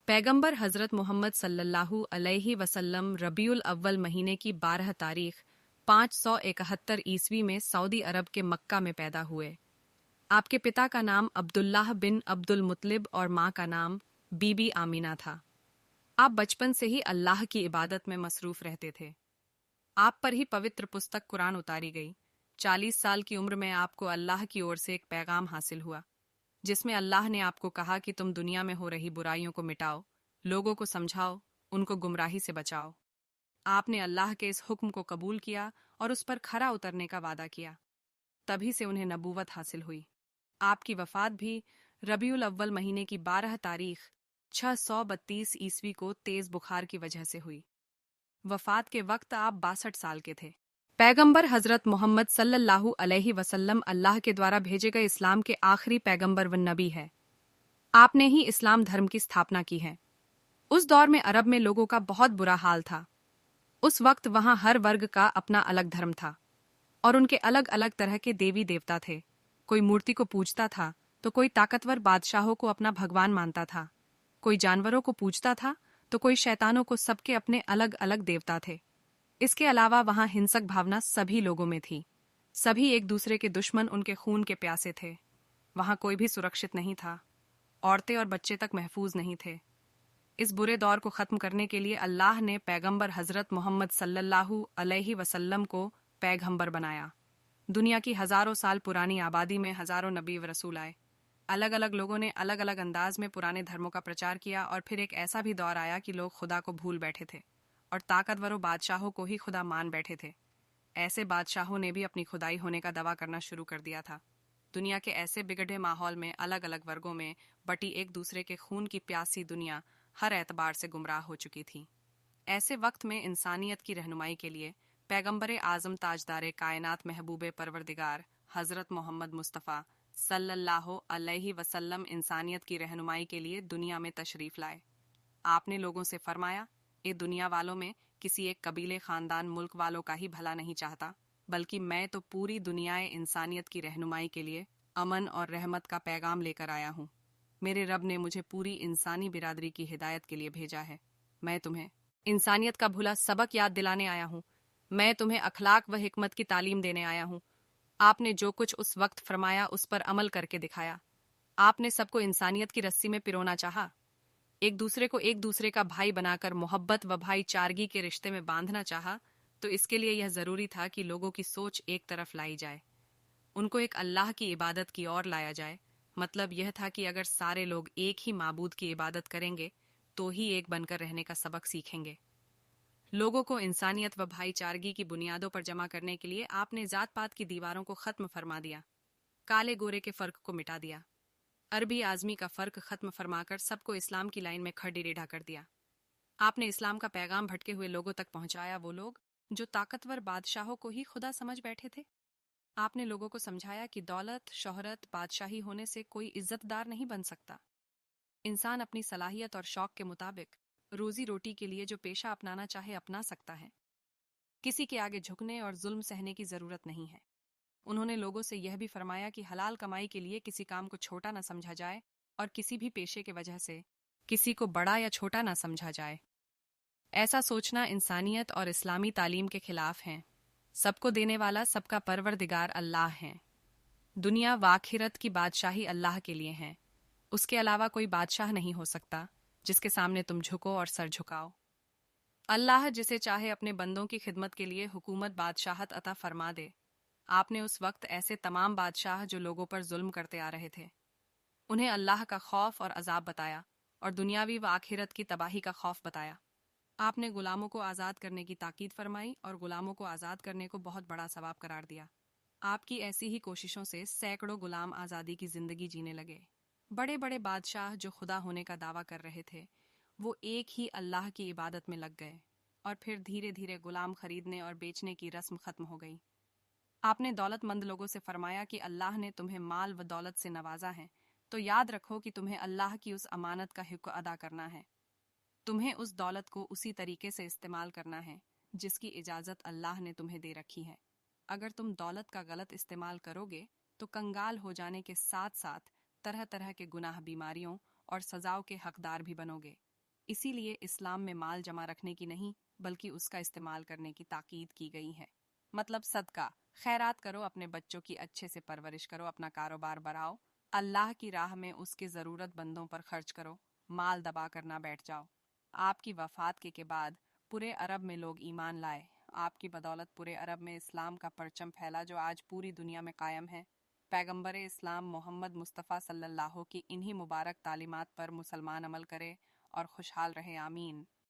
पैगंबर हज़रत मोहम्मद सल्लल्लाहु अलैहि वसल्लम रबीउल अव्वल महीने की 12 तारीख 571 ईस्वी में सऊदी अरब के मक्का में पैदा हुए। आपके पिता का नाम अब्दुल्लाह बिन अब्दुल मुत्तलिब और माँ का नाम बीबी आमीना था। आप बचपन से ही अल्लाह की इबादत में मसरूफ रहते थे। आप पर ही पवित्र पुस्तक कुरान उतारी गई। 40 साल की उम्र में आपको अल्लाह की ओर से एक पैगाम हासिल हुआ, जिसमें अल्लाह ने आपको कहा कि तुम दुनिया में हो रही बुराइयों को मिटाओ, लोगों को समझाओ, उनको गुमराही से बचाओ। आपने अल्लाह के इस हुक्म को कबूल किया और उस पर खरा उतरने का वादा किया। तभी से उन्हें नबूवत हासिल हुई। आपकी वफात भी रबीउल अव्वल महीने की 12 तारीख 632 ईस्वी को तेज बुखार की वजह से हुई। वफात के वक्त आप 62 साल के थे। पैगंबर हजरत मोहम्मद सल्लल्लाहु अलैहि वसल्लम अल्लाह के द्वारा भेजे गए इस्लाम के आखिरी पैगंबर व नबी है। आपने ही इस्लाम धर्म की स्थापना की है। उस दौर में अरब में लोगों का बहुत बुरा हाल था। उस वक्त वहां हर वर्ग का अपना अलग धर्म था और उनके अलग अलग तरह के देवी देवता थे। कोई मूर्ति को पूजता था तो कोई ताकतवर बादशाहों को अपना भगवान मानता था, कोई जानवरों को पूजता था तो कोई शैतानों को। सबके अपने अलग अलग देवता थे। इसके अलावा वहां हिंसक भावना सभी लोगों में थी। सभी एक दूसरे के दुश्मन, उनके खून के प्यासे थे। वहां कोई भी सुरक्षित नहीं था। औरतें और बच्चे तक महफूज नहीं थे। इस बुरे दौर को खत्म करने के लिए अल्लाह ने पैगंबर हजरत मोहम्मद सल्लल्लाहु अलैहि वसल्लम को पैगंबर बनाया। दुनिया की हजारों साल पुरानी आबादी में हजारों नबी व रसूल आए। अलग अलग लोगों ने अलग अलग अंदाज में पुराने धर्मों का प्रचार किया और फिर एक ऐसा भी दौर आया कि लोग खुदा को भूल बैठे थे और ताकतवरों बादशाहों को ही खुदा मान बैठे थे। ऐसे बादशाहों ने भी अपनी खुदाई होने का दावा करना शुरू कर दिया था। दुनिया के ऐसे बिगड़े माहौल में अलग अलग वर्गों में बटी एक दूसरे के खून की प्यासी दुनिया हर एतबार से गुमराह हो चुकी थी। ऐसे वक्त में इंसानियत की रहनुमाई के लिए पैगंबर आजम ताजदार कायनात महबूब परवरदिगार हजरत मोहम्मद मुस्तफ़ा सल्लल्लाहु अलैहि वसल्लम इंसानियत की रहनुमाई के लिए दुनिया में तशरीफ लाए। आपने लोगों से फरमाया, ए दुनिया वालों में किसी एक कबीले, खानदान, मुल्क वालों का ही भला नहीं चाहता, बल्कि मैं तो पूरी दुनियाए इंसानियत की रहनुमाई के लिए अमन और रहमत का पैगाम लेकर आया हूँ। मेरे रब ने मुझे पूरी इंसानी बिरादरी की हिदायत के लिए भेजा है। मैं तुम्हें इंसानियत का भुला सबक याद दिलाने आया हूँ। मैं तुम्हें अखलाक व हिकमत की तालीम देने आया हूँ। आपने जो कुछ उस वक्त फरमाया उस पर अमल करके दिखाया। आपने सबको इंसानियत की रस्सी में पिरोना चाहा, एक दूसरे को एक दूसरे का भाई बनाकर मोहब्बत व भाईचारगी के रिश्ते में बांधना चाहा। तो इसके लिए यह जरूरी था कि लोगों की सोच एक तरफ लाई जाए, उनको एक अल्लाह की इबादत की ओर लाया जाए। मतलब यह था कि अगर सारे लोग एक ही माबूद की इबादत करेंगे तो ही एक बनकर रहने का सबक सीखेंगे। लोगों को इंसानियत व भाईचारगी की बुनियादों पर जमा करने के लिए आपने जात पात की दीवारों को खत्म फरमा दिया, काले गोरे के फर्क को मिटा दिया, अरबी आजमी का फर्क खत्म फरमाकर सबको इस्लाम की लाइन में खड़ी रेढ़ा कर दिया। आपने इस्लाम का पैगाम भटके हुए लोगों तक पहुंचाया, वो लोग जो ताकतवर बादशाहों को ही खुदा समझ बैठे थे। आपने लोगों को समझाया कि दौलत, शोहरत, बादशाही होने से कोई इज्जतदार नहीं बन सकता। इंसान अपनी सलाहियत और शौक के मुताबिक रोजी रोटी के लिए जो पेशा अपनाना चाहे अपना सकता है। किसी के आगे झुकने और जुल्म सहने की जरूरत नहीं है। उन्होंने लोगों से यह भी फरमाया कि हलाल कमाई के लिए किसी काम को छोटा न समझा जाए और किसी भी पेशे के वजह से किसी को बड़ा या छोटा न समझा जाए। ऐसा सोचना इंसानियत और इस्लामी तालीम के खिलाफ है। सबको देने वाला सबका परवरदिगार अल्लाह है। दुनिया व आखिरत की बादशाही अल्लाह के लिए है। उसके अलावा कोई बादशाह नहीं हो सकता जिसके सामने तुम झुको और सर झुकाओ। अल्लाह जिसे चाहे अपने बंदों की खिदमत के लिए हुकूमत, बादशाहत अता फरमा दे। आपने उस वक्त ऐसे तमाम बादशाह जो लोगों पर जुल्म करते आ रहे थे, उन्हें अल्लाह का खौफ और अजाब बताया और दुनियावी व आखिरत की तबाही का खौफ बताया। आपने गुलामों को आज़ाद करने की ताकीद फरमाई और गुलामों को आज़ाद करने को बहुत बड़ा सवाब करार दिया। आपकी ऐसी ही कोशिशों से सैकड़ों गुलाम आज़ादी की जिंदगी जीने लगे। बड़े बड़े बादशाह जो खुदा होने का दावा कर रहे थे, वो एक ही अल्लाह की इबादत में लग गए और फिर धीरे धीरे गुलाम खरीदने और बेचने की रस्म खत्म हो गई। आपने दौलतमंद लोगों से फरमाया कि अल्लाह ने तुम्हें माल व दौलत से नवाजा है, तो याद रखो कि तुम्हें अल्लाह की उस अमानत का हक़ अदा करना है। तुम्हें उस दौलत को उसी तरीके से इस्तेमाल करना है जिसकी इजाज़त अल्लाह ने तुम्हें दे रखी है। अगर तुम दौलत का गलत इस्तेमाल करोगे तो कंगाल हो जाने के साथ साथ तरह तरह के गुनाह, बीमारियों और सजाओं के हकदार भी बनोगे। اسی لیے اسلام میں مال جمع رکھنے کی نہیں بلکہ اس کا استعمال کرنے کی تاکید کی گئی ہے۔ مطلب صدقہ خیرات کرو، اپنے بچوں کی اچھے سے پرورش کرو، اپنا کاروبار بڑھاؤ، اللہ کی راہ میں اس کے ضرورت بندوں پر خرچ کرو، مال دبا کر نہ بیٹھ جاؤ۔ آپ کی وفات کے بعد پورے عرب میں لوگ ایمان لائے، آپ کی بدولت پورے عرب میں اسلام کا پرچم پھیلا جو آج پوری دنیا میں قائم ہے۔ پیغمبر اسلام محمد مصطفیٰ صلی اللہ کی انہی مبارک تعلیمات پر مسلمان عمل کرے اور خوشحال رہے، آمین۔